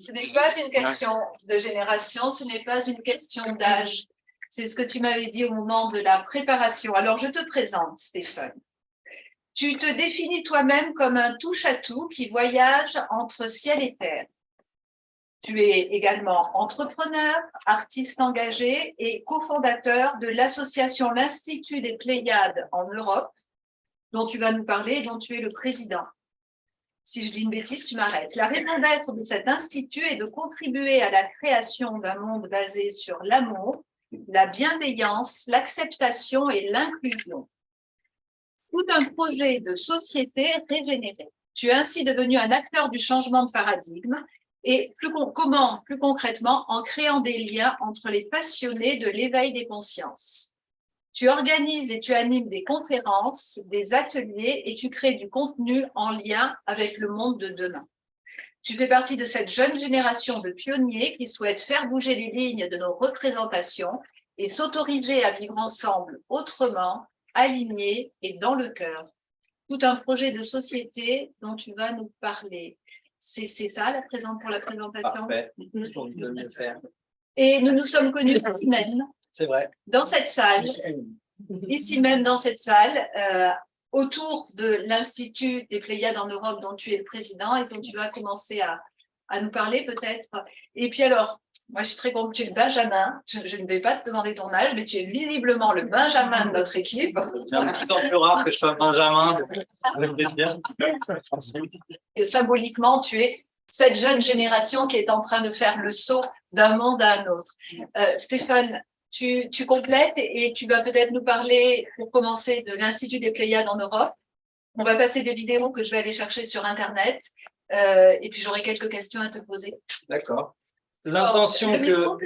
Ce n'est pas une question de génération, ce n'est pas une question d'âge. C'est ce que tu m'avais dit au moment de la préparation. Alors, je te présente, Stéphane. Tu te définis toi-même comme un touche-à-tout qui voyage entre ciel et terre. Tu es également entrepreneur, artiste engagé et cofondateur de l'association L'Institut des Pléiades en Europe, dont tu vas nous parler et dont tu es le président. Si je dis une bêtise, tu m'arrêtes. La raison d'être de cet institut est de contribuer à la création d'un monde basé sur l'amour, la bienveillance, l'acceptation et l'inclusion. Tout un projet de société régénérée. Tu es ainsi devenu un acteur du changement de paradigme et plus concrètement en créant des liens entre les passionnés de l'éveil des consciences. Tu organises et tu animes des conférences, des ateliers et tu crées du contenu en lien avec le monde de demain. Tu fais partie de cette jeune génération de pionniers qui souhaitent faire bouger les lignes de nos représentations et s'autoriser à vivre ensemble autrement, alignés et dans le cœur. Tout un projet de société dont tu vas nous parler. C'est ça pour la présentation. Parfait. On peut mieux faire. Et nous nous sommes connus ici même. C'est vrai. Dans cette salle, ici même dans cette salle, autour de l'Institut des Pléiades en Europe dont tu es le président et dont tu vas commencer à nous parler peut-être. Et puis alors, moi je suis très contente, tu es le Benjamin, je ne vais pas te demander ton âge, mais tu es visiblement le Benjamin de notre équipe. C'est un petit peu plus rare que je sois Benjamin, avec plaisir. Et symboliquement, tu es cette jeune génération qui est en train de faire le saut d'un monde à un autre. Stéphane, tu complètes et tu vas peut-être nous parler, pour commencer, de l'Institut des Pléiades en Europe. On va passer des vidéos que je vais aller chercher sur Internet et puis j'aurai quelques questions à te poser. D'accord. L'intention micro,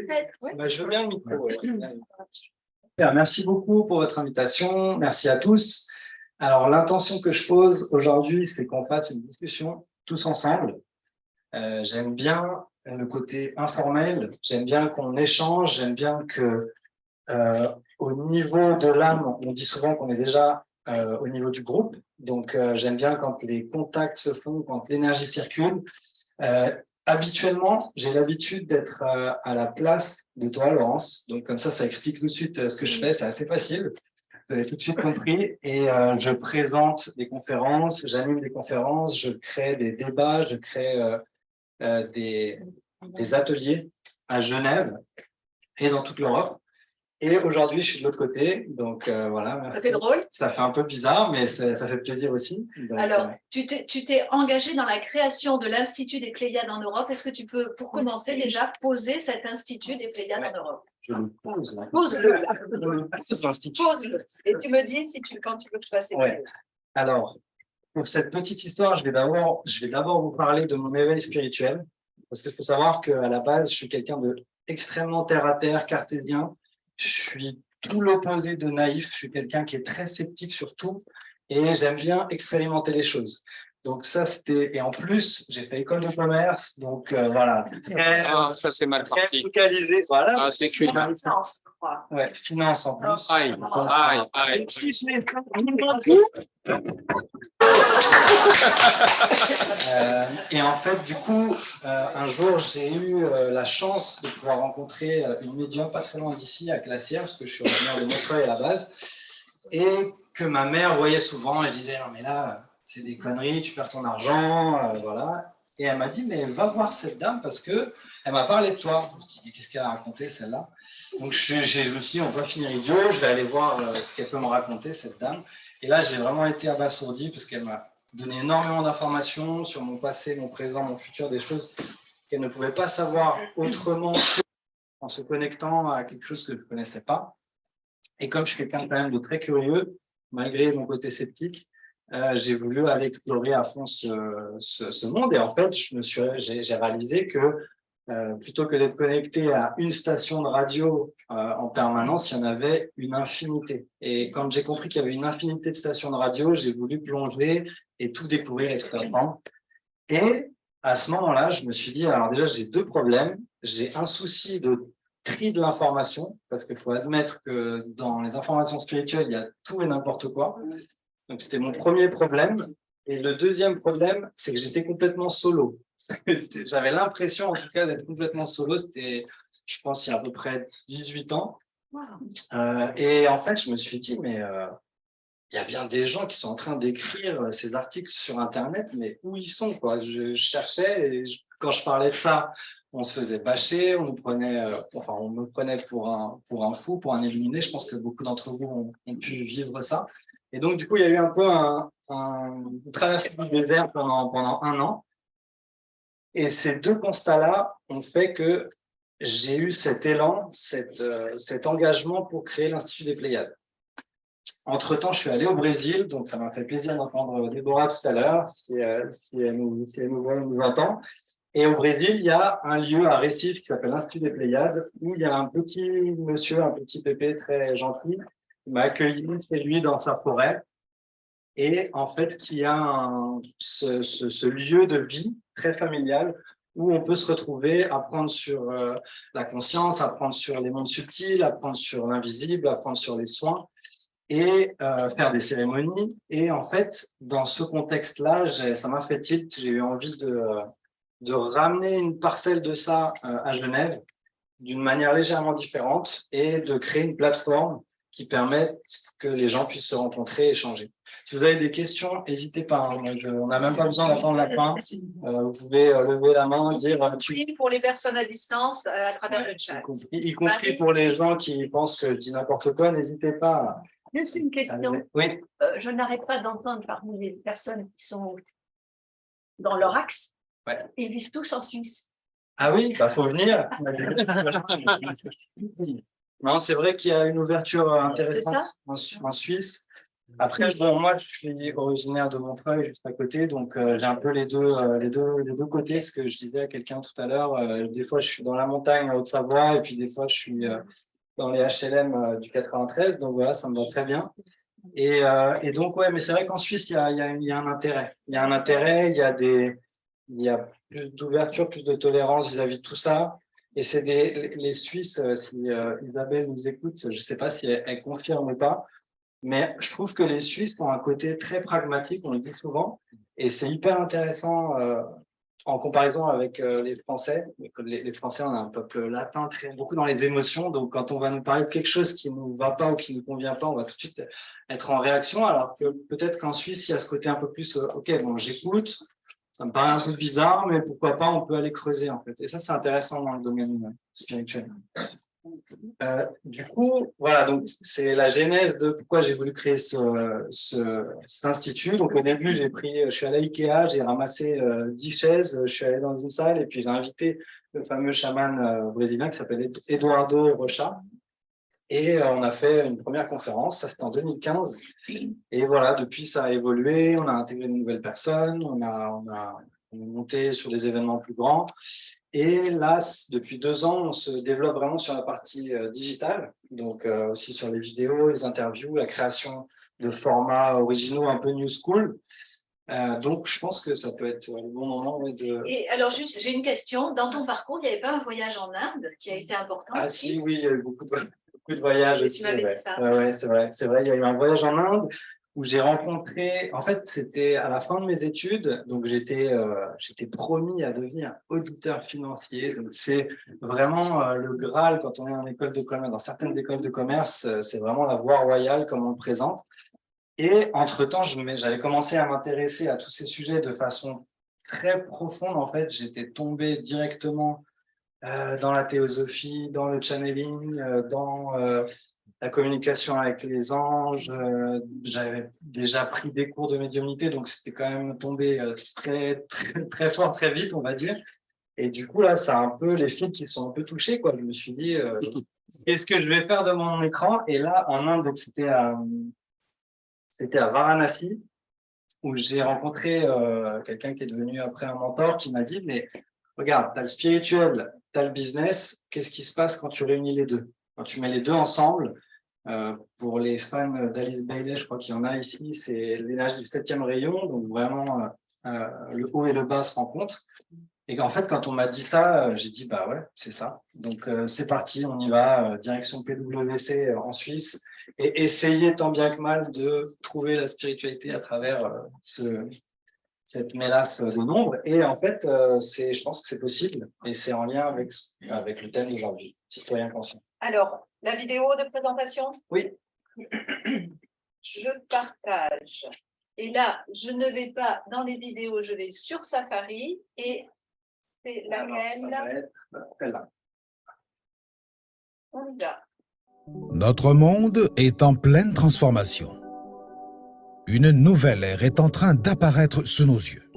ouais. Bah, je veux bien le micro. Ouais. Merci beaucoup pour votre invitation. Merci à tous. Alors, l'intention que je pose aujourd'hui, c'est qu'on fasse une discussion tous ensemble. J'aime bien le côté informel, j'aime bien qu'on échange, j'aime bien que au niveau de l'âme, on dit souvent qu'on est déjà au niveau du groupe, donc j'aime bien quand les contacts se font, quand l'énergie circule. Habituellement, j'ai l'habitude d'être à la place de toi, Laurence, donc comme ça explique tout de suite ce que je fais, c'est assez facile. Vous avez tout de suite compris. Et je présente des conférences, j'anime des conférences, je crée des débats, je crée des ateliers à Genève et dans toute l'Europe. Et aujourd'hui, je suis de l'autre côté, donc voilà. Merci. Ça fait drôle. Ça fait un peu bizarre, mais ça fait plaisir aussi. Donc, alors, tu t'es engagé dans la création de l'Institut des Pléiades en Europe. Est-ce que tu peux, pour commencer, déjà poser cet Institut des Pléiades en Europe? Je le pose. Pose-le. Pose-le. Pose-le. Et tu me dis quand tu veux que je fasse les vidéos. Alors, pour cette petite histoire, je vais d'abord vous parler de mon éveil spirituel, parce qu'il faut savoir qu'à la base, je suis quelqu'un de extrêmement terre-à-terre, cartésien. Je suis tout l'opposé de naïf. Je suis quelqu'un qui est très sceptique sur tout et j'aime bien expérimenter les choses. Donc ça, c'était... Et en plus, j'ai fait école de commerce, donc voilà. Ça, c'est mal parti. Focalisé, voilà. Ah, c'est cuit. Ouais, finance en plus. Aïe. Si je l'ai et en fait, du coup, un jour, j'ai eu la chance de pouvoir rencontrer une médium pas très loin d'ici, à Glacière, parce que je suis originaire de Montreuil à la base, et que ma mère voyait souvent. Elle disait, non mais là, c'est des conneries, tu perds ton argent, voilà. Et elle m'a dit, mais va voir cette dame, parce que elle m'a parlé de toi. Je me suis dit, qu'est-ce qu'elle a raconté, celle-là? Donc, je me suis dit, on va finir idiot, je vais aller voir ce qu'elle peut me raconter, cette dame. Et là, j'ai vraiment été abasourdi, parce qu'elle m'a donné énormément d'informations sur mon passé, mon présent, mon futur, des choses qu'elle ne pouvait pas savoir autrement qu'en se connectant à quelque chose que je ne connaissais pas. Et comme je suis quelqu'un quand même de très curieux, malgré mon côté sceptique, j'ai voulu aller explorer à fond ce monde. Et en fait, j'ai réalisé que plutôt que d'être connecté à une station de radio en permanence, il y en avait une infinité. Et quand j'ai compris qu'il y avait une infinité de stations de radio, j'ai voulu plonger et tout découvrir et tout apprendre. Et à ce moment-là, je me suis dit, alors déjà, j'ai deux problèmes. J'ai un souci de tri de l'information, parce qu'il faut admettre que dans les informations spirituelles, il y a tout et n'importe quoi. Donc, c'était mon premier problème. Et le deuxième problème, c'est que j'étais complètement solo. J'avais l'impression, en tout cas, d'être complètement solo. C'était, je pense, il y a à peu près 18 ans. Wow. Et en fait, je me suis dit, mais il y a bien des gens qui sont en train d'écrire ces articles sur Internet, mais où ils sont, quoi. Je cherchais et quand je parlais de ça, on se faisait bâcher, on nous prenait, enfin, on me prenait pour un fou, pour un illuminé. Je pense que beaucoup d'entre vous ont pu vivre ça. Et donc, du coup, il y a eu un peu une traversée du désert pendant un an. Et ces deux constats-là ont fait que j'ai eu cet élan, cet engagement pour créer l'Institut des Pléiades. Entre-temps, je suis allé au Brésil, donc ça m'a fait plaisir d'entendre Déborah tout à l'heure, si elle nous voit, elle nous entend. Et au Brésil, il y a un lieu à Recife qui s'appelle l'Institut des Pléiades, où il y a un petit monsieur, un petit pépé très gentil, qui m'a accueilli chez lui dans sa forêt, et en fait qui a ce lieu de vie très familial où on peut se retrouver, apprendre sur la conscience, apprendre sur les mondes subtils, apprendre sur l'invisible, apprendre sur les soins, et faire des cérémonies. Et en fait, dans ce contexte-là, ça m'a fait tilt. J'ai eu envie de ramener une parcelle de ça à Genève d'une manière légèrement différente et de créer une plateforme qui permette que les gens puissent se rencontrer et échanger. Si vous avez des questions, n'hésitez pas. Hein. On n'a même pas besoin d'attendre la fin. Vous pouvez lever la main, dire... Pour les personnes à distance, à travers le chat. Y compris pour les gens qui pensent que je dis n'importe quoi, n'hésitez pas. Juste une question. Oui. Je n'arrête pas d'entendre parmi les personnes qui sont dans leur axe, Ouais. Ils vivent tous en Suisse. Ah oui, bah faut venir. Non, c'est vrai qu'il y a une ouverture intéressante en Suisse. Après, bon, moi, je suis originaire de Montreuil, juste à côté, donc j'ai un peu les deux côtés. Ce que je disais à quelqu'un tout à l'heure, des fois, je suis dans la montagne en Haute-Savoie, et puis des fois, je suis dans les HLM du 93, donc voilà, ça me va très bien. Et donc, ouais, mais c'est vrai qu'en Suisse, il y a un intérêt. Il y a un intérêt, il y a plus d'ouverture, plus de tolérance vis-à-vis de tout ça. Et c'est les Suisses, si Isabelle nous écoute, je ne sais pas si elle confirme ou pas, mais je trouve que les Suisses ont un côté très pragmatique, on le dit souvent, et c'est hyper intéressant en comparaison avec les Français. Les Français, on a un peuple latin beaucoup dans les émotions, donc quand on va nous parler de quelque chose qui ne nous va pas ou qui ne nous convient pas, on va tout de suite être en réaction, alors que peut-être qu'en Suisse, il y a ce côté un peu plus, ok, bon, j'écoute, ça me paraît un peu bizarre, mais pourquoi pas, on peut aller creuser en fait. Et ça, c'est intéressant dans le domaine spirituel. Du coup, voilà, donc c'est la genèse de pourquoi j'ai voulu créer cet institut. Donc au début, je suis allé à Ikea, j'ai ramassé 10 chaises, je suis allé dans une salle et puis j'ai invité le fameux chaman brésilien qui s'appelle Eduardo Rocha. Et on a fait une première conférence, ça c'était en 2015. Et voilà, depuis ça a évolué, on a intégré de nouvelles personnes, on a monté sur des événements plus grands. Et là, depuis 2 ans, on se développe vraiment sur la partie digitale, donc aussi sur les vidéos, les interviews, la création de formats originaux un peu new school. Donc, je pense que ça peut être le bon moment de... Et alors, juste, j'ai une question. Dans ton parcours, il n'y avait pas un voyage en Inde qui a été important? Ah si, oui, il y a eu beaucoup de voyages aussi. Tu m'avais dit ça. Ouais, c'est vrai. Il y a eu un voyage en Inde où j'ai rencontré, en fait, c'était à la fin de mes études, donc j'étais promis à devenir auditeur financier. Donc c'est vraiment le Graal quand on est en école de commerce. Dans certaines écoles de commerce, c'est vraiment la voie royale comme on le présente. Et entre-temps, j'avais commencé à m'intéresser à tous ces sujets de façon très profonde. En fait, j'étais tombé directement dans la théosophie, dans le channeling, dans la communication avec les anges. J'avais déjà pris des cours de médiumnité, donc c'était quand même tombé très, très, très fort, très vite, on va dire. Et du coup, là, ça a un peu les fils qui sont un peu touchés, quoi. Je me suis dit, qu'est-ce que je vais faire de mon écran? Et là, en Inde, donc, c'était à Varanasi, où j'ai rencontré quelqu'un qui est devenu après un mentor qui m'a dit, mais regarde, tu as le spirituel, tu as le business, qu'est-ce qui se passe quand tu réunis les deux? Quand tu mets les deux ensemble, pour les fans d'Alice Bailey, je crois qu'il y en a ici, c'est l'énergie du 7e rayon, donc vraiment le haut et le bas se rencontrent. Et en fait, quand on m'a dit ça, j'ai dit, bah ouais, c'est ça. Donc c'est parti, on y va, direction PwC en Suisse, et essayer tant bien que mal de trouver la spiritualité à travers cette mélasse de nombre. Et en fait, je pense que c'est possible et c'est en lien avec le thème d'aujourd'hui, citoyen conscient. Alors, la vidéo de présentation? Oui. Je partage. Et là, je ne vais pas dans les vidéos, je vais sur Safari et c'est laquelle? Alors, ça va être celle-là. On y va. Notre monde est en pleine transformation. Une nouvelle ère est en train d'apparaître sous nos yeux.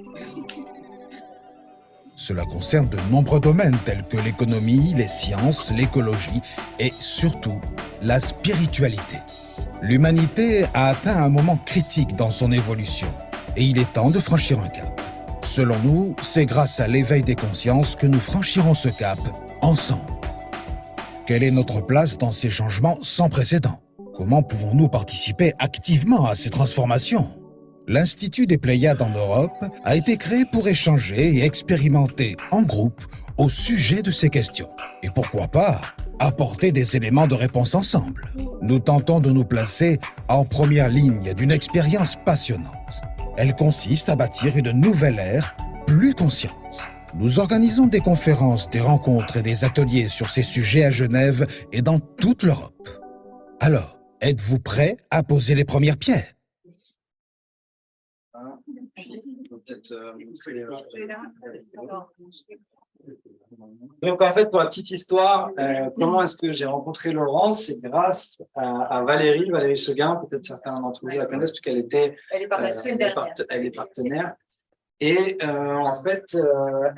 Cela concerne de nombreux domaines tels que l'économie, les sciences, l'écologie et surtout la spiritualité. L'humanité a atteint un moment critique dans son évolution et il est temps de franchir un cap. Selon nous, c'est grâce à l'éveil des consciences que nous franchirons ce cap ensemble. Quelle est notre place dans ces changements sans précédent? Comment pouvons-nous participer activement à ces transformations? L'Institut des Pléiades en Europe a été créé pour échanger et expérimenter en groupe au sujet de ces questions. Et pourquoi pas apporter des éléments de réponse ensemble. Nous tentons de nous placer en première ligne d'une expérience passionnante. Elle consiste à bâtir une nouvelle ère plus consciente. Nous organisons des conférences, des rencontres et des ateliers sur ces sujets à Genève et dans toute l'Europe. Alors, êtes-vous prêts à poser les premières pierres? Donc en fait, pour la petite histoire, comment est-ce que j'ai rencontré Laurence? C'est grâce à Valérie Seguin, peut-être certains d'entre vous la connaissent, puisqu'elle était Elle est par la semaine dernière. elle est partenaire. Et en fait,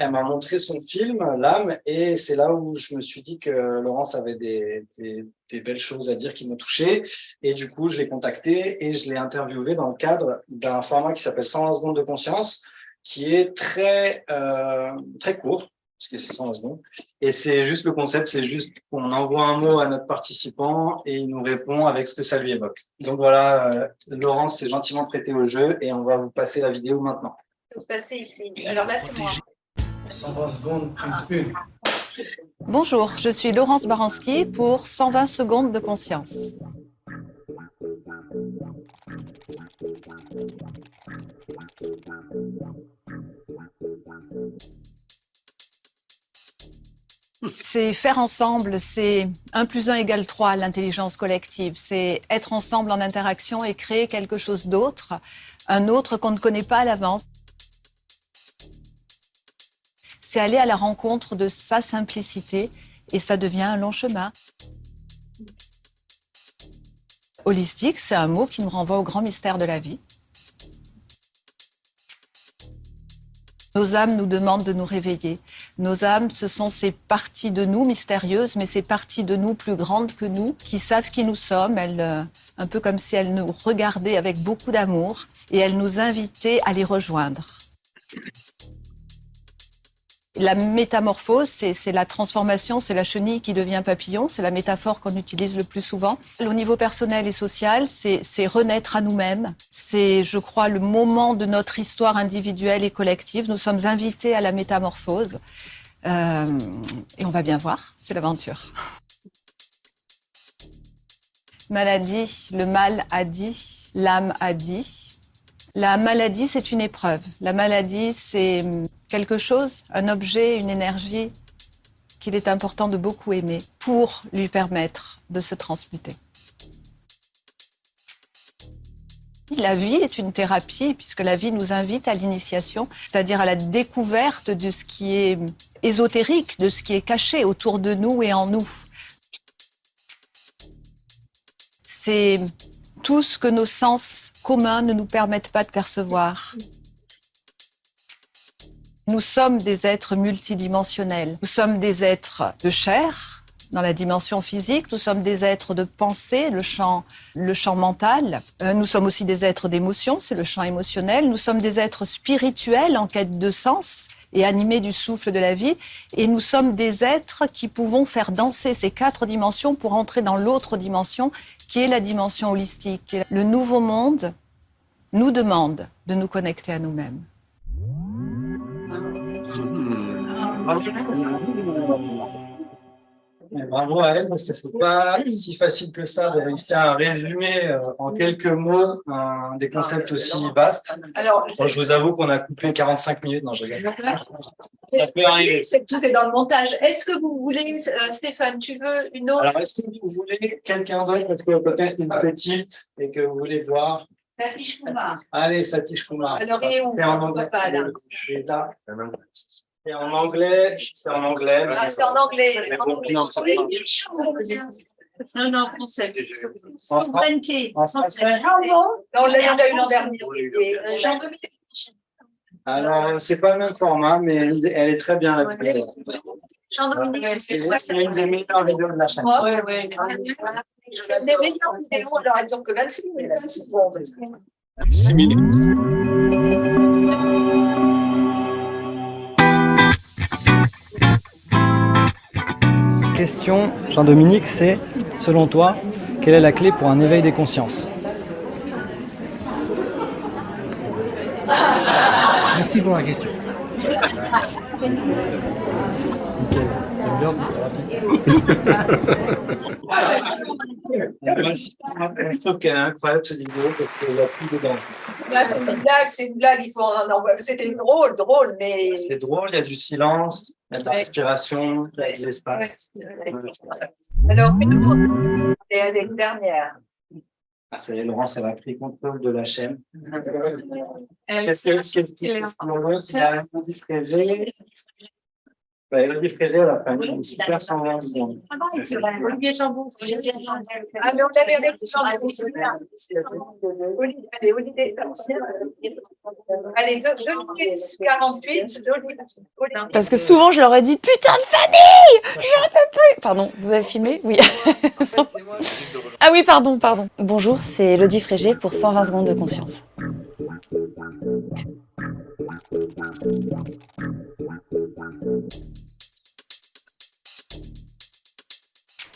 elle m'a montré son film, L'âme, et c'est là où je me suis dit que Laurence avait des belles choses à dire qui m'ont touché. Et du coup, je l'ai contactée et je l'ai interviewée dans le cadre d'un format qui s'appelle 120 secondes de conscience, qui est très court, parce que c'est 120 secondes. Et c'est juste le concept, c'est juste qu'on envoie un mot à notre participant et il nous répond avec ce que ça lui évoque. Donc voilà, Laurence s'est gentiment prêtée au jeu et on va vous passer la vidéo maintenant. Ça se passer ici. Alors là, c'est moi. 120 secondes, plus une. Bonjour, je suis Laurence Baranski pour 120 secondes de conscience. C'est faire ensemble, c'est 1 + 1 = 3, l'intelligence collective. C'est être ensemble en interaction et créer quelque chose d'autre, un autre qu'on ne connaît pas à l'avance. C'est aller à la rencontre de sa simplicité et ça devient un long chemin. Holistique, c'est un mot qui nous renvoie au grand mystère de la vie. Nos âmes nous demandent de nous réveiller. Nos âmes, ce sont ces parties de nous mystérieuses, mais ces parties de nous plus grandes que nous, qui savent qui nous sommes. Elles, un peu comme si elles nous regardaient avec beaucoup d'amour et elles nous invitaient à les rejoindre. La métamorphose, c'est la transformation, c'est la chenille qui devient papillon, c'est la métaphore qu'on utilise le plus souvent. Au niveau personnel et social, c'est renaître à nous-mêmes. C'est, je crois, le moment de notre histoire individuelle et collective. Nous sommes invités à la métamorphose. Et on va bien voir, c'est l'aventure. Maladie, le mal a dit, l'âme a dit. La maladie, c'est une épreuve. La maladie, c'est quelque chose, un objet, une énergie qu'il est important de beaucoup aimer pour lui permettre de se transmuter. La vie est une thérapie puisque la vie nous invite à l'initiation, c'est-à-dire à la découverte de ce qui est ésotérique, de ce qui est caché autour de nous et en nous. C'est tout ce que nos sens communs ne nous permettent pas de percevoir. Nous sommes des êtres multidimensionnels. Nous sommes des êtres de chair, dans la dimension physique. Nous sommes des êtres de pensée, le champ mental. Nous sommes aussi des êtres d'émotion, c'est le champ émotionnel. Nous sommes des êtres spirituels en quête de sens et animés du souffle de la vie. Et nous sommes des êtres qui pouvons faire danser ces 4 dimensions pour entrer dans l'autre dimension, qui est la dimension holistique. Le nouveau monde nous demande de nous connecter à nous-mêmes. Et bravo à elle, parce que c'est pas si facile que ça de réussir à résumer en quelques mots des concepts aussi vastes. Alors, Bon, je vous avoue qu'on a coupé 45 minutes. Non, je rigole. Ça peut arriver. c'est que tout est dans le montage. Est-ce que vous voulez, Stéphane, tu veux une autre? Alors, est-ce que vous voulez quelqu'un d'autre, parce que peut-être une petite et que vous voulez voir? Satish Kumar. Allez, Satish Kumar. Alors, il est où? C'est en On voit pas, là. anglais. Je suis là. C'est en anglais. C'est en anglais. Ah, c'est en anglais. Mais bon, non, c'est pas- Non, français. En Souveraineté. français. Non, on l'a déjà eu l'an dernier. Jean-Dominique. Alors, c'est pas le même format, mais elle est très bien. La vidéo. Jean-Dominique. C'est une des meilleures vidéos de la chaîne. C'est une des meilleures vidéos, alors elle dure que 26 minutes. 6 minutes. Question, Jean-Dominique, c'est, selon toi, quelle est la clé pour un éveil des consciences? Merci pour la question. Je trouve qu'elle est incroyable cette vidéo parce qu'il n'y a plus dedans. Là, c'est une blague, il faut c'était drôle, mais. C'est drôle, il y a du silence, il y a de la respiration, il y a de l'espace. Alors, une autre, et une dernière. Ah, ça y est, Laurence, elle a pris contrôle de la chaîne. Qu'est-ce que c'est la Elodie Frégé. Elodie Frégé, elle a fait une super semblance. Olivier Chambon. Ah, mais on l'avait avec Chambon. Allez, Olivier. Allez, 2 minutes 48. Parce que souvent, je leur ai dit « Putain de famille, j'en peux plus !» Pardon, vous avez filmé? Oui. Ah oui, pardon. Bonjour, c'est Elodie Frégé pour 120 secondes de conscience.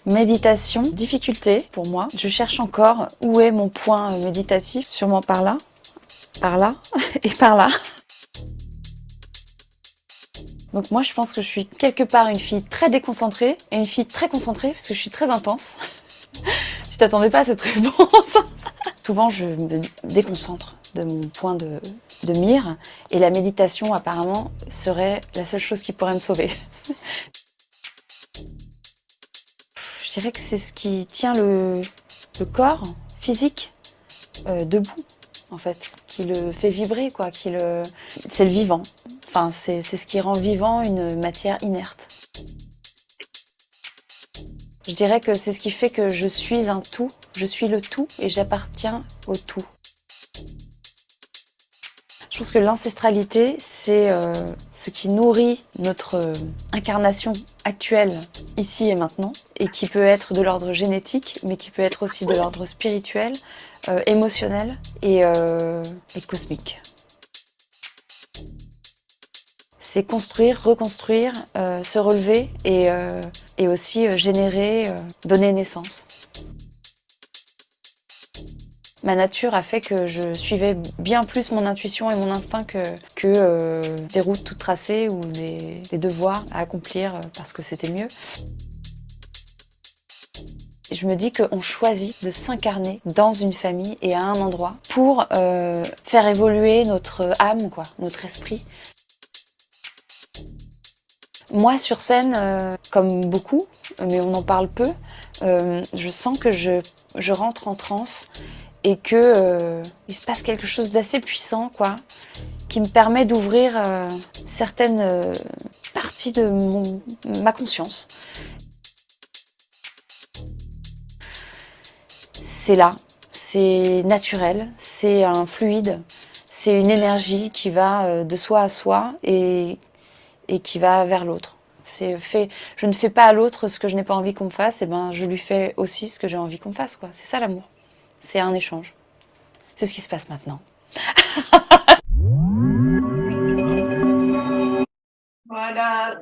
Méditation, difficulté pour moi. Je cherche encore où est mon point méditatif, sûrement par là et par là. Donc moi je pense que je suis quelque part une fille très déconcentrée et une fille très concentrée parce que je suis très intense. Si t'attendais pas à cette réponse. Souvent je me déconcentre de mon point de mire et la méditation apparemment serait la seule chose qui pourrait me sauver. Je dirais que c'est ce qui tient le corps physique debout, en fait, qui le fait vibrer, quoi, c'est le vivant. Enfin, c'est ce qui rend vivant une matière inerte. Je dirais que c'est ce qui fait que je suis un tout, je suis le tout et j'appartiens au tout. Je pense que l'ancestralité, c'est ce qui nourrit notre incarnation actuelle, ici et maintenant, et qui peut être de l'ordre génétique, mais qui peut être aussi de l'ordre spirituel, émotionnel et cosmique. C'est construire, reconstruire, se relever et aussi générer, donner naissance. Ma nature a fait que je suivais bien plus mon intuition et mon instinct que des routes toutes tracées ou des devoirs à accomplir parce que c'était mieux. Je me dis qu'on choisit de s'incarner dans une famille et à un endroit pour faire évoluer notre âme, quoi, notre esprit. Moi, sur scène, comme beaucoup, mais on en parle peu, je sens que je rentre en transe et que il se passe quelque chose d'assez puissant, quoi, qui me permet d'ouvrir certaines parties de ma conscience. C'est là, c'est naturel, c'est un fluide, c'est une énergie qui va de soi à soi et qui va vers l'autre. Je ne fais pas à l'autre ce que je n'ai pas envie qu'on me fasse, et ben je lui fais aussi ce que j'ai envie qu'on me fasse, quoi. C'est ça l'amour. C'est un échange. C'est ce qui se passe maintenant. Voilà.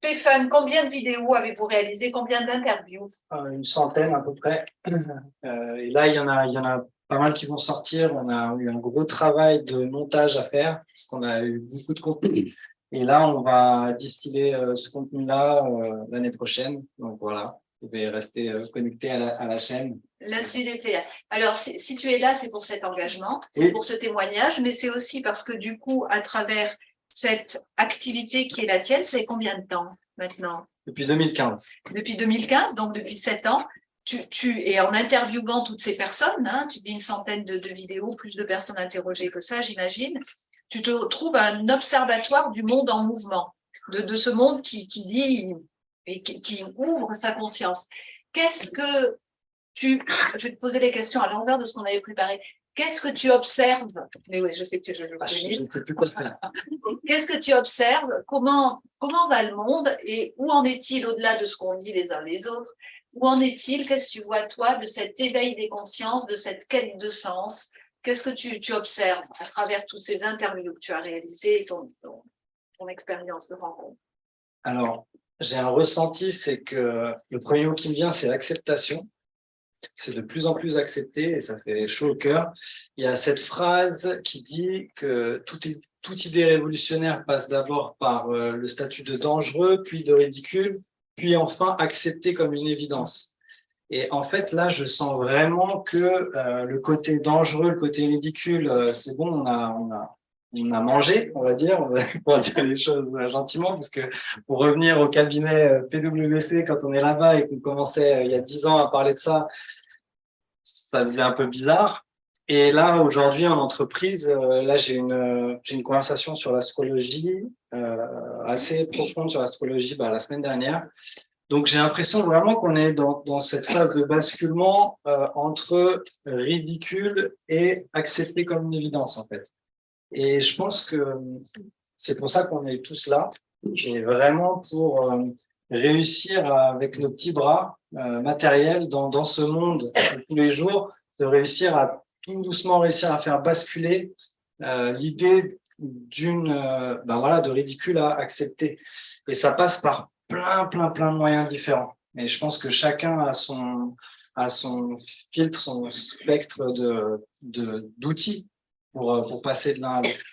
Stéphane, combien de vidéos avez-vous réalisé? Combien d'interviews? Une centaine à peu près. Et là, il y en a pas mal qui vont sortir. On a eu un gros travail de montage à faire, parce qu'on a eu beaucoup de contenu. Et là, on va distiller ce contenu-là l'année prochaine. Donc voilà, vous pouvez rester connecté à la chaîne. La suite des Pléiades. Alors, si tu es là, c'est pour cet engagement, c'est pour ce témoignage, mais c'est aussi parce que du coup, à travers cette activité qui est la tienne, ça fait combien de temps maintenant? Depuis 2015. Depuis 2015, donc depuis 7 ans. Et en interviewant toutes ces personnes, hein, tu dis une centaine de vidéos, plus de personnes interrogées que ça, j'imagine, tu te trouves un observatoire du monde en mouvement, de ce monde qui dit et qui ouvre sa conscience. Qu'est-ce que je vais te poser les questions à l'envers de ce qu'on avait préparé. Qu'est-ce que tu observes? Mais oui, je sais que je Qu'est-ce que tu observes? Comment va le monde et où en est-il au-delà de ce qu'on dit les uns les autres? Où en est-il? Qu'est-ce que tu vois, toi, de cet éveil des consciences, de cette quête de sens? Qu'est-ce que tu observes à travers toutes ces interviews que tu as réalisées et ton expérience de rencontre? Alors, j'ai un ressenti, c'est que le premier mot qui me vient, c'est l'acceptation. C'est de plus en plus accepté et ça fait chaud au cœur. Il y a cette phrase qui dit que toute idée révolutionnaire passe d'abord par le statut de dangereux, puis de ridicule, puis enfin accepté comme une évidence. Et en fait, là, je sens vraiment que le côté dangereux, le côté ridicule, c'est bon, on a mangé, on va dire les choses gentiment, parce que pour revenir au cabinet PwC, quand on est là-bas et qu'on commençait il y a 10 ans à parler de ça, ça faisait un peu bizarre. Et là, aujourd'hui, en entreprise, là, j'ai une conversation sur l'astrologie, assez profonde sur l'astrologie la semaine dernière. Donc, j'ai l'impression vraiment qu'on est dans cette phase de basculement entre ridicule et accepté comme une évidence, en fait. Et je pense que c'est pour ça qu'on est tous là, et vraiment pour réussir avec nos petits bras matériels dans ce monde tous les jours, de réussir à tout doucement réussir à faire basculer l'idée de ridicule à accepter. Et ça passe par plein de moyens différents. Et je pense que chacun a son filtre, son spectre d'outils pour passer de l'un à l'autre.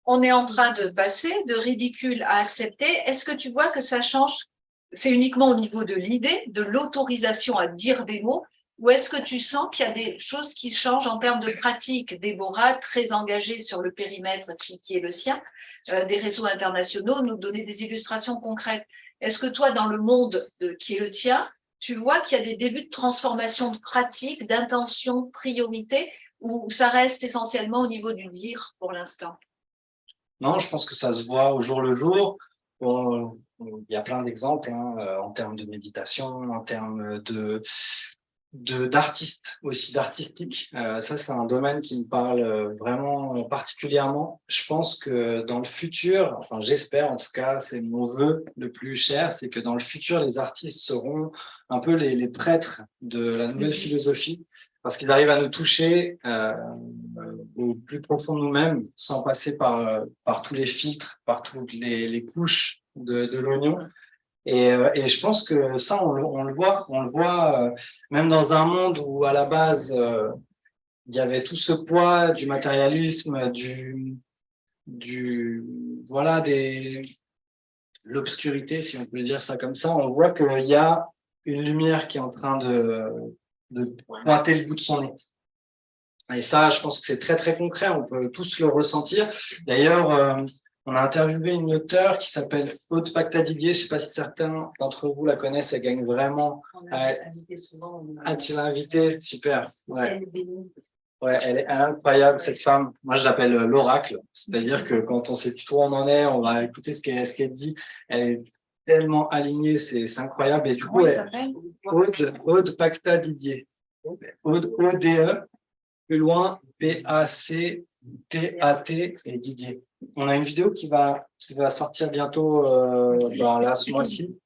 On est en train de passer de ridicule à accepter. Est-ce que tu vois que ça change? C'est uniquement au niveau de l'idée, de l'autorisation à dire des mots, ou est-ce que tu sens qu'il y a des choses qui changent en termes de pratique? Déborah, très engagée sur le périmètre qui est le sien, des réseaux internationaux, nous donner des illustrations concrètes. Est-ce que toi, dans le monde qui est le tien, tu vois qu'il y a des débuts de transformation de pratique, d'intention, de priorité, ou ça reste essentiellement au niveau du dire pour l'instant? Non, je pense que ça se voit au jour le jour. Il y a plein d'exemples en termes de méditation, en termes d'artistes aussi, d'artistique. Ça, c'est un domaine qui me parle vraiment particulièrement. Je pense que dans le futur, enfin j'espère en tout cas, c'est mon vœu le plus cher, c'est que dans le futur, les artistes seront un peu les prêtres de la nouvelle philosophie, parce qu'ils arrivent à nous toucher au plus profond de nous-mêmes, sans passer par tous les filtres, par toutes les couches de l'oignon. Et je pense que ça, on le voit même dans un monde où à la base il y avait tout ce poids du matérialisme, l'obscurité, si on peut dire ça comme ça. On voit qu'il y a une lumière qui est en train de pointer le bout de son nez. Et ça, je pense que c'est très concret. On peut tous le ressentir. D'ailleurs, on a interviewé une auteure qui s'appelle Aude Pacta-Didier. Je ne sais pas si certains d'entre vous la connaissent. Elle gagne vraiment. On l'a invitée souvent. Ah, tu l'as invitée? Super. Ouais. Elle est incroyable, cette femme. Moi, je l'appelle l'oracle. C'est-à-dire que quand on sait plus trop où on en est, on va écouter ce qu'elle dit. Elle est tellement alignée, c'est incroyable. Et du coup, Aude Pacta-Didier. Aude, O-D-E, plus loin, P-A-C-T-A-T et Didier. On a une vidéo qui va sortir bientôt, là, ce mois-ci.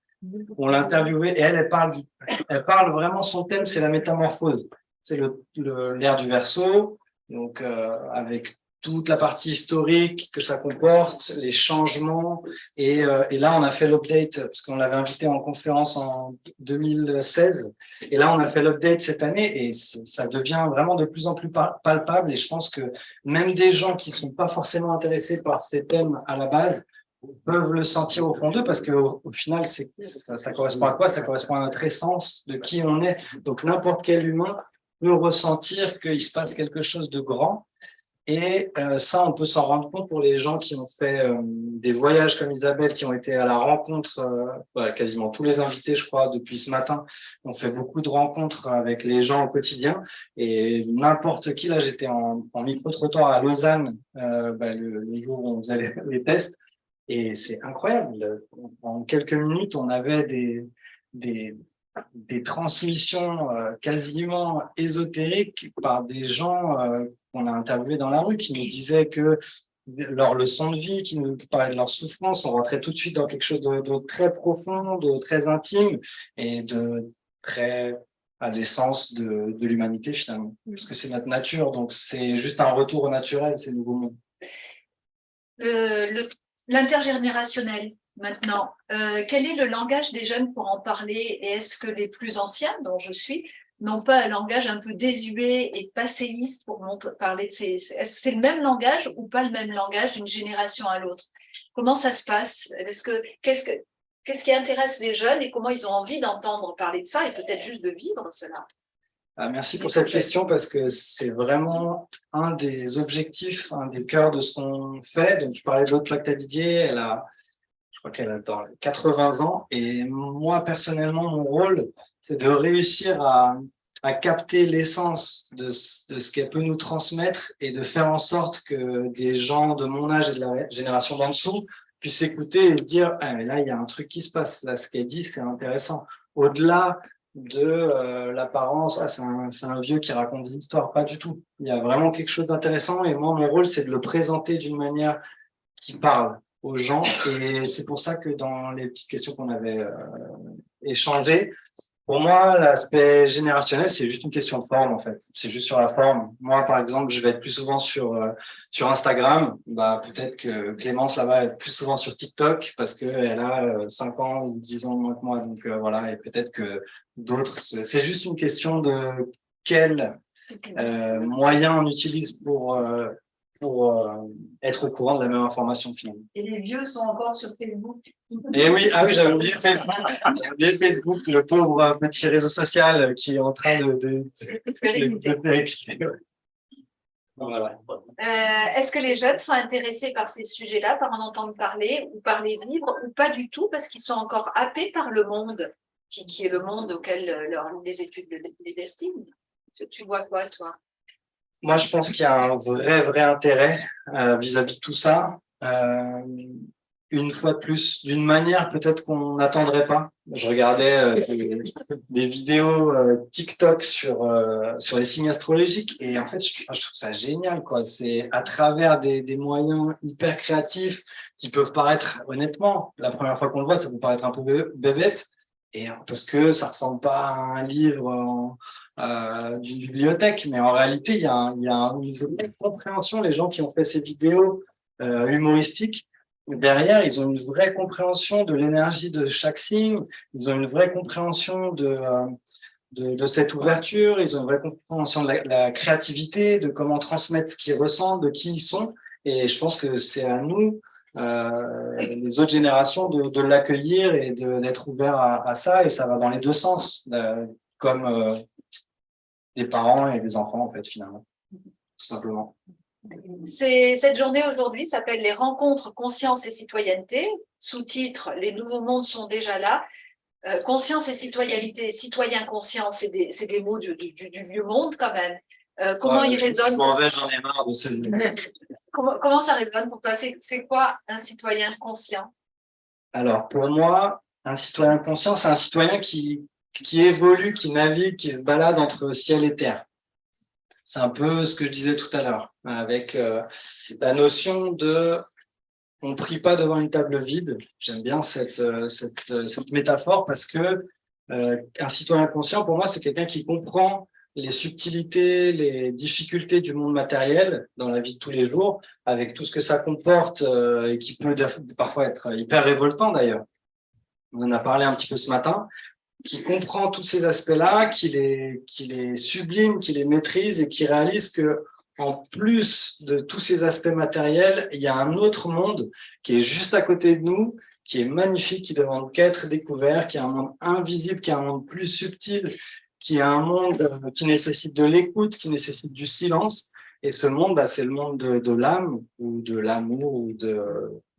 On l'a interviewée et elle parle vraiment, son thème, c'est la métamorphose. C'est l'ère du Verseau, donc avec toute la partie historique que ça comporte, les changements. Et là, on a fait l'update, parce qu'on l'avait invité en conférence en 2016. Et là, on a fait l'update cette année et ça devient vraiment de plus en plus palpable. Et je pense que même des gens qui ne sont pas forcément intéressés par ces thèmes à la base peuvent le sentir au fond d'eux, parce qu'au final, ça correspond à quoi? Ça correspond à notre essence de qui on est. Donc, n'importe quel humain peut ressentir qu'il se passe quelque chose de grand. Et ça, on peut s'en rendre compte pour les gens qui ont fait des voyages comme Isabelle, qui ont été à la rencontre, quasiment tous les invités, je crois, depuis ce matin, ont fait beaucoup de rencontres avec les gens au quotidien. Et n'importe qui, là, j'étais en micro-trottoir à Lausanne le jour où on faisait les tests. Et c'est incroyable. En quelques minutes, on avait des transmissions quasiment ésotériques par des gens qu'on a interviewés dans la rue, qui nous disaient que leur leçon de vie, qui nous parlaient de leur souffrance, on rentrait tout de suite dans quelque chose de très profond, de très intime et de très à l'essence de l'humanité finalement. Parce que c'est notre nature, donc c'est juste un retour au naturel, ces nouveaux mondes. L'intergénérationnel, maintenant. Quel est le langage des jeunes pour en parler? Et est-ce que les plus anciens, dont je suis, n'ont pas un langage un peu désuet et passéiste pour parler de ces... Est-ce que c'est le même langage ou pas le même langage d'une génération à l'autre? Comment ça se passe? Qu'est-ce qui intéresse les jeunes et comment ils ont envie d'entendre parler de ça et peut-être juste de vivre cela? Merci pour cette question, parce que c'est vraiment un des objectifs, un des cœurs de ce qu'on fait. Donc, tu parlais de l'autre Lacta Didier, je crois qu'elle a dans les 80 ans. Et moi, personnellement, mon rôle, c'est de réussir à capter l'essence de ce qu'elle peut nous transmettre et de faire en sorte que des gens de mon âge et de la génération d'en dessous puissent écouter et dire « Ah, mais là, il y a un truc qui se passe. Là, ce qu'elle dit, c'est intéressant. » Au-delà de l'apparence, c'est un vieux qui raconte des histoires, pas du tout. Il y a vraiment quelque chose d'intéressant et moi, mon rôle, c'est de le présenter d'une manière qui parle aux gens. Et c'est pour ça que dans les petites questions qu'on avait échangées, pour moi, l'aspect générationnel, c'est juste une question de forme, en fait. C'est juste sur la forme. Moi, par exemple, je vais être plus souvent sur Instagram. Peut-être que Clémence, là-bas, est plus souvent sur TikTok parce qu'elle a 5 ans ou 10 ans de moins que moi. Donc, voilà. Et peut-être que d'autres... C'est juste une question de quel moyen on utilise pour être au courant de la même information, finalement. Et les vieux sont encore sur Facebook. Et oui, j'avais oublié Facebook. J'avais oublié Facebook, le pauvre petit réseau social qui est en train de péricliter. Voilà. Est-ce que les jeunes sont intéressés par ces sujets-là, par en entendre parler ou par les vivre, ou pas du tout, parce qu'ils sont encore happés par le monde, qui est le monde auquel les études les destinent? Tu vois quoi, toi? Moi, je pense qu'il y a un vrai intérêt vis-à-vis de tout ça. Une fois de plus, d'une manière peut-être qu'on n'attendrait pas. Je regardais des vidéos TikTok sur les signes astrologiques et en fait, je trouve ça génial, quoi. C'est à travers des moyens hyper créatifs qui peuvent paraître, honnêtement, la première fois qu'on le voit, ça peut paraître un peu bébête, et parce que ça ressemble pas à un livre d'une bibliothèque, mais en réalité, il y a une vraie compréhension. Les gens qui ont fait ces vidéos humoristiques, derrière, ils ont une vraie compréhension de l'énergie de chaque signe, ils ont une vraie compréhension de cette ouverture, ils ont une vraie compréhension de la créativité, de comment transmettre ce qu'ils ressentent, de qui ils sont. Et je pense que c'est à nous, les autres générations, de l'accueillir et d'être ouverts à ça. Et ça va dans les deux sens, comme des parents et des enfants, en fait, finalement, tout simplement. Cette journée aujourd'hui s'appelle les rencontres conscience et citoyenneté. Sous-titre, les nouveaux mondes sont déjà là. Conscience et citoyenneté, citoyen conscient, c'est des mots du vieux monde quand même. Comment ils résonnent? Je m'en vais, j'en ai marre de ce... Comment ça résonne pour toi? C'est quoi un citoyen conscient? Alors, pour moi, un citoyen conscient, c'est un citoyen qui évolue, qui navigue, qui se balade entre ciel et terre. C'est un peu ce que je disais tout à l'heure, avec la notion de on ne prie pas devant une table vide. J'aime bien cette métaphore parce que un citoyen conscient, pour moi, c'est quelqu'un qui comprend les subtilités, les difficultés du monde matériel dans la vie de tous les jours, avec tout ce que ça comporte et qui peut parfois être hyper révoltant d'ailleurs. On en a parlé un petit peu ce matin, qui comprend tous ces aspects-là, qui les sublime, qui les maîtrise et qui réalise que en plus de tous ces aspects matériels, il y a un autre monde qui est juste à côté de nous, qui est magnifique, qui demande qu'à être découvert, qui est un monde invisible, qui est un monde plus subtil, qui est un monde qui nécessite de l'écoute, qui nécessite du silence. Et ce monde, bah, c'est le monde de l'âme ou de l'amour ou de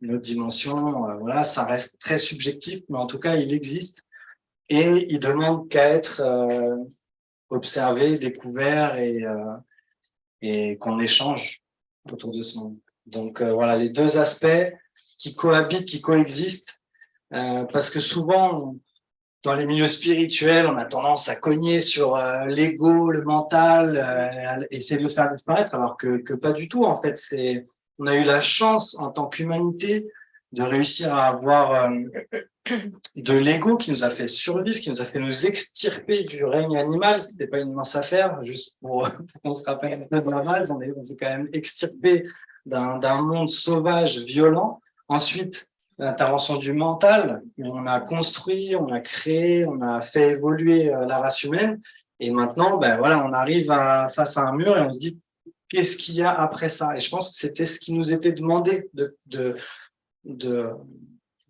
notre dimension. Voilà, ça reste très subjectif, mais en tout cas, il existe. Et il demande qu'à être observé, découvert et qu'on échange autour de ce monde. Donc voilà, les deux aspects qui cohabitent, qui coexistent, parce que souvent, dans les milieux spirituels, on a tendance à cogner sur l'ego, le mental, essayer de le faire disparaître, alors que pas du tout. En fait, on a eu la chance en tant qu'humanité de réussir à avoir de l'ego qui nous a fait survivre, qui nous a fait nous extirper du règne animal. C'était pas une mince affaire, juste pour qu'on se rappelle un peu de la base. On s'est quand même extirpé d'un monde sauvage, violent. Ensuite, l'intervention du mental, on a construit, on a créé, on a fait évoluer la race humaine. Et maintenant, ben voilà, on arrive face à un mur et on se dit, qu'est-ce qu'il y a après ça? Et je pense que c'était ce qui nous était demandé de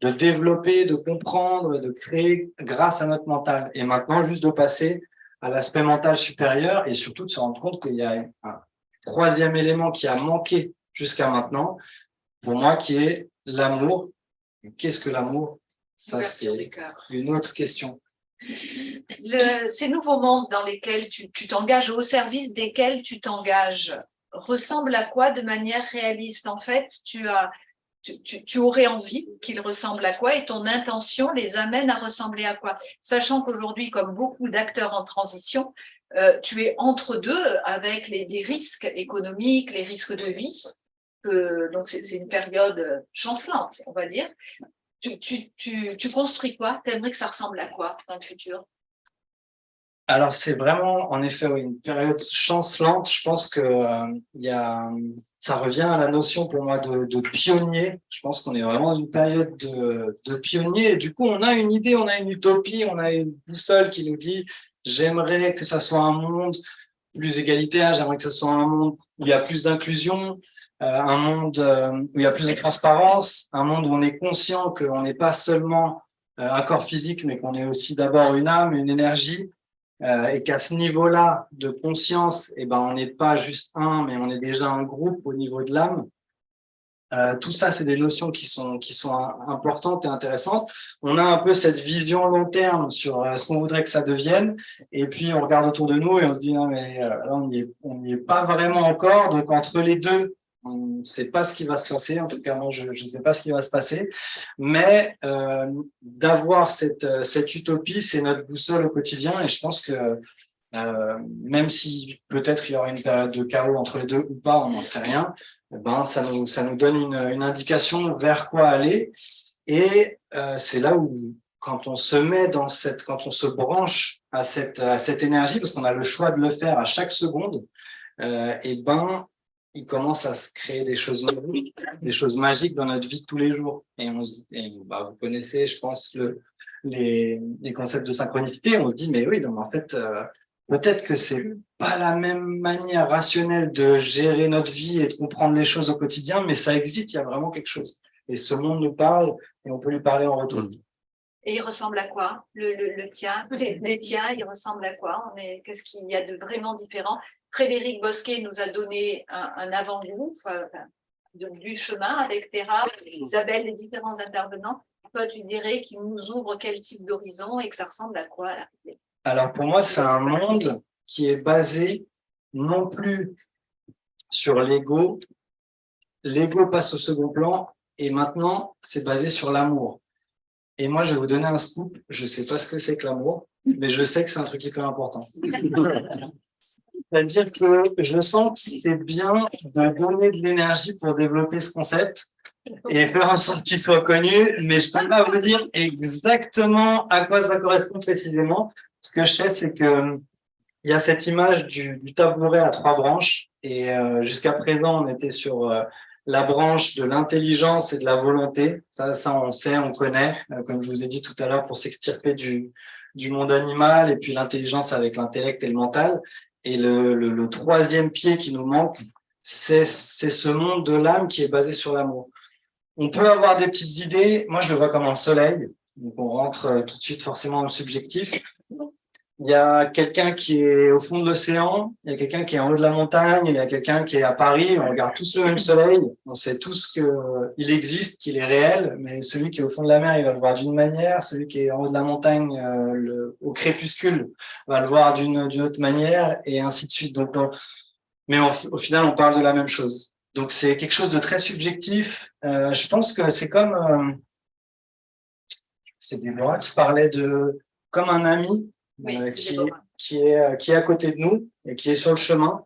développer, de comprendre, de créer grâce à notre mental. Et maintenant, juste de passer à l'aspect mental supérieur et surtout de se rendre compte qu'il y a un troisième élément qui a manqué jusqu'à maintenant, pour moi, qui est l'amour. Qu'est-ce que l'amour? Ça, c'est une autre question. Ces nouveaux mondes dans lesquels tu t'engages, au service desquels tu t'engages, ressemblent à quoi de manière réaliste? En fait, tu aurais envie qu'ils ressemblent à quoi et ton intention les amène à ressembler à quoi? Sachant qu'aujourd'hui, comme beaucoup d'acteurs en transition, tu es entre deux avec les risques économiques, les risques de vie. Donc, c'est une période chancelante, on va dire. Tu construis quoi? Tu aimerais que ça ressemble à quoi dans le futur? Alors, c'est vraiment, en effet, oui, une période chancelante. Je pense que ça revient à la notion pour moi de pionnier. Je pense qu'on est vraiment dans une période de pionnier. Et du coup, on a une idée, on a une utopie, on a une boussole qui nous dit j'aimerais que ça soit un monde plus égalitaire, j'aimerais que ça soit un monde où il y a plus d'inclusion, un monde où il y a plus de transparence, un monde où on est conscient qu'on n'est pas seulement un corps physique, mais qu'on est aussi d'abord une âme, une énergie. Et qu'à ce niveau-là de conscience, eh ben, on n'est pas juste un, mais on est déjà un groupe au niveau de l'âme. Tout ça, c'est des notions qui sont importantes et intéressantes. On a un peu cette vision long terme sur ce qu'on voudrait que ça devienne, et puis on regarde autour de nous et on se dit non mais là on n'y est pas vraiment encore. Donc entre les deux, on ne sait pas ce qui va se passer. En tout cas, moi, je ne sais pas ce qui va se passer. Mais d'avoir cette utopie, c'est notre boussole au quotidien. Et je pense que même si peut-être il y aura une période de chaos entre les deux ou pas, on n'en sait rien, ben, ça nous donne une indication vers quoi aller. Et c'est là où, quand on se met quand on se branche à cette énergie, parce qu'on a le choix de le faire à chaque seconde, et ben, il commence à se créer des choses magiques dans notre vie de tous les jours. Et vous connaissez, je pense, les concepts de synchronicité. On se dit, mais oui, donc en fait, peut-être que c'est pas la même manière rationnelle de gérer notre vie et de comprendre les choses au quotidien, mais ça existe, il y a vraiment quelque chose. Et ce monde nous parle et on peut lui parler en retour. Et il ressemble à quoi? Le tien, les tiens, il ressemble à quoi? Qu'est-ce qu'il y a de vraiment différent? Frédéric Bosquet nous a donné un avant-goût du chemin avec Terra, Isabelle, les différents intervenants. Toi, tu dirais qu'il nous ouvre quel type d'horizon et que ça ressemble à quoi là? Alors pour moi, c'est un monde qui est basé non plus sur l'ego. L'ego passe au second plan et maintenant, c'est basé sur l'amour. Et moi, je vais vous donner un scoop. Je ne sais pas ce que c'est que l'amour, mais je sais que c'est un truc hyper important. C'est-à-dire que je sens que c'est bien de donner de l'énergie pour développer ce concept et faire en sorte qu'il soit connu, mais je ne peux pas vous dire exactement à quoi ça correspond précisément. Ce que je sais, c'est que il y a cette image du tabouret à 3 branches. Et jusqu'à présent, on était sur la branche de l'intelligence et de la volonté. Ça, on sait, on connaît, comme je vous ai dit tout à l'heure, pour s'extirper du monde animal, et puis l'intelligence avec l'intellect et le mental. Et le troisième pied qui nous manque, c'est ce monde de l'âme qui est basé sur l'amour. On peut avoir des petites idées. Moi, je le vois comme un soleil. Donc, on rentre tout de suite forcément dans le subjectif. Il y a quelqu'un qui est au fond de l'océan, il y a quelqu'un qui est en haut de la montagne, il y a quelqu'un qui est à Paris. On regarde tous le même soleil. On sait tous qu'il existe, qu'il est réel, mais celui qui est au fond de la mer, il va le voir d'une manière. Celui qui est en haut de la montagne, au crépuscule, va le voir d'une autre manière, et ainsi de suite. Donc, mais au final, on parle de la même chose. Donc, c'est quelque chose de très subjectif. Je pense que c'est comme... c'est Déborah qui parlait comme un ami qui est à côté de nous et qui est sur le chemin.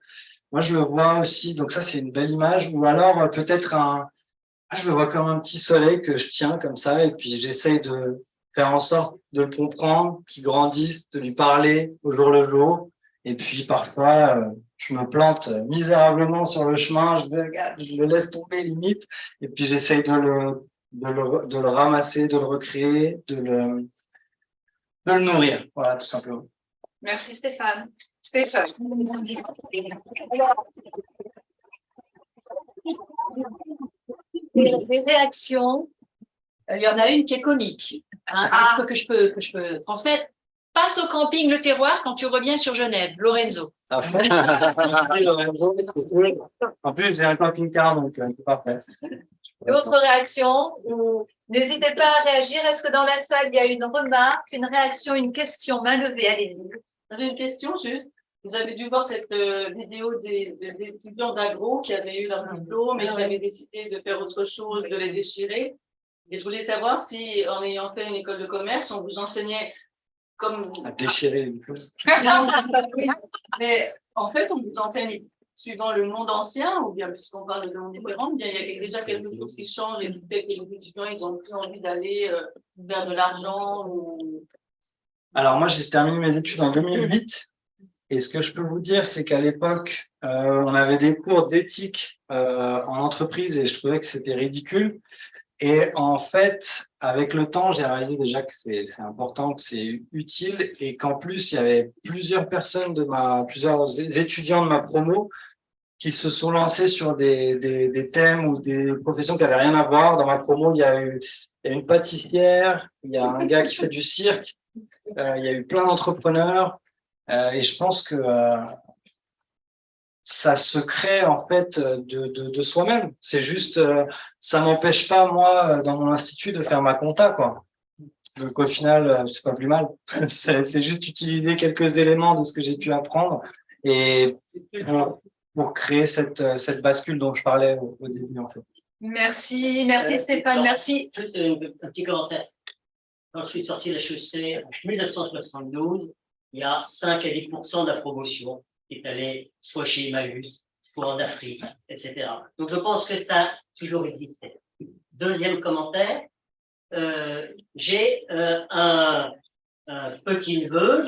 Moi, je le vois aussi. Donc, ça, c'est une belle image. Ou alors, peut-être je le vois comme un petit soleil que je tiens comme ça. Et puis, j'essaye de faire en sorte de le comprendre, qu'il grandisse, de lui parler au jour le jour. Et puis, parfois, je me plante misérablement sur le chemin. Je le laisse tomber limite. Et puis, j'essaye de le ramasser, de le recréer, de le nourrir. Voilà, tout simplement. Merci Stéphane. Stéphane. Les réactions, Il y en a une qui est comique, hein, que je peux transmettre. Passe au camping Le Terroir quand tu reviens sur Genève, Lorenzo. Merci Lorenzo. En plus, j'ai un camping-car, donc c'est parfait. D'autres réactions? N'hésitez pas à réagir. Est-ce que dans la salle, il y a une remarque, une réaction, une question? Main levée, allez-y. J'ai une question juste. Vous avez dû voir cette vidéo des étudiants d'agro qui avaient eu leur diplôme et qui avaient décidé de faire autre chose, de les déchirer. Et je voulais savoir si, en ayant fait une école de commerce, on vous enseignait comme... À déchirer les choses. Mais en fait, on vous enseigne suivant le monde ancien, ou bien puisqu'on parle de monde différent, bien il y a déjà quelque chose qui change et qui fait que les étudiants, ils ont plus envie d'aller vers de l'argent ou... Alors moi, j'ai terminé mes études en 2008. Et ce que je peux vous dire, c'est qu'à l'époque, on avait des cours d'éthique en entreprise et je trouvais que c'était ridicule. Et en fait, avec le temps, j'ai réalisé déjà que c'est important, que c'est utile et qu'en plus, il y avait plusieurs étudiants de ma promo qui se sont lancés sur des thèmes ou des professions qui n'avaient rien à voir. Dans ma promo, il y a une pâtissière, il y a un gars qui fait du cirque, il y a eu plein d'entrepreneurs. Et je pense que ça se crée en fait de soi-même. C'est juste, ça m'empêche pas moi dans mon institut de faire ma compta, quoi. Donc au final, c'est pas plus mal. C'est juste utiliser quelques éléments de ce que j'ai pu apprendre et pour créer cette bascule dont je parlais au début en fait. Merci Stéphane, merci. Juste un petit commentaire. Quand je suis sorti de la HEC en 1972, il y a 5 à 10% de la promotion qui est allée soit chez Emmaüs, soit en Afrique, etc. Donc, je pense que ça a toujours existé. Deuxième commentaire, j'ai un petit-neveu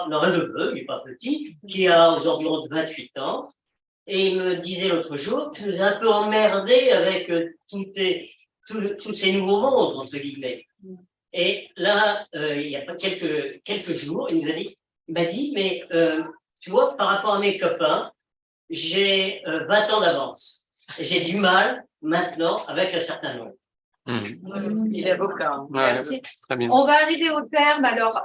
non, un neveu, il n'est pas petit, qui a aux environs de 28 ans, et il me disait l'autre jour, tu nous as un peu emmerdé avec tous ces nouveaux mondes, entre guillemets. Et là, il y a quelques jours, il m'a dit, mais tu vois, par rapport à mes copains, j'ai 20 ans d'avance. J'ai du mal maintenant avec un certain nombre. Il est avocat. Ouais, Merci. très bien. On va arriver au terme. Alors,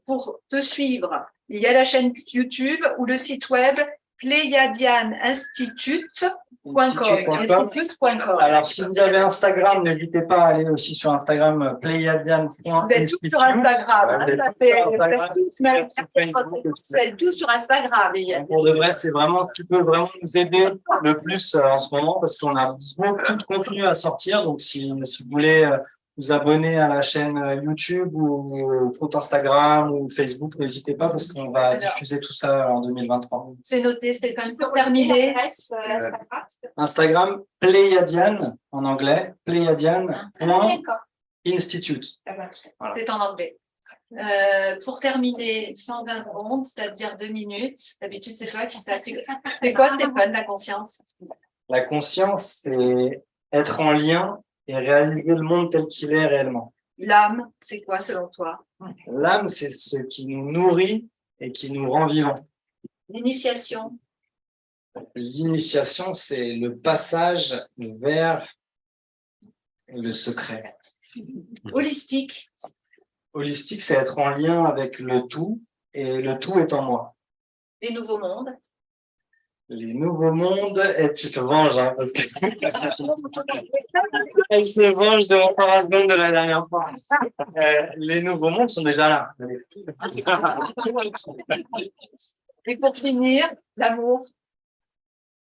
pour te suivre, il y a la chaîne YouTube ou le site web pleiadianinstitute.com. Alors, si vous avez Instagram, n'hésitez pas à aller aussi sur Instagram, pleiadian.institute. Vous êtes tous sur Instagram. Vous êtes tous sur Instagram. Pour de vrai, c'est vraiment ce qui peut vraiment nous aider le plus en ce moment parce qu'on a beaucoup de contenu à sortir. Donc, si vous voulez vous abonner à la chaîne YouTube ou au compte Instagram ou Facebook, n'hésitez pas parce qu'on va diffuser tout ça en 2023. C'est noté, Stéphane. Pour terminer, Instagram, Pleiadian en anglais, pleiadian.institute. C'est en anglais. Pour terminer, 120 secondes, c'est-à-dire 2 minutes. D'habitude, c'est toi qui fais assez. C'est quoi, Stéphane, la conscience? La conscience, c'est être en lien et réaliser le monde tel qu'il est réellement. L'âme, c'est quoi selon toi? L'âme, c'est ce qui nous nourrit et qui nous rend vivants. L'initiation. L'initiation, c'est le passage vers le secret. Holistique. Holistique, c'est être en lien avec le tout, et le tout est en moi. Les nouveaux mondes. Les nouveaux mondes, et tu te venges, hein, parce que elle se venge de mon 120 secondes de la dernière fois. Les nouveaux mondes sont déjà là. Et pour finir, l'amour.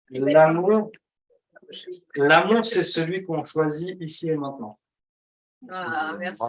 L'amour, c'est celui qu'on choisit ici et maintenant. Ah, merci.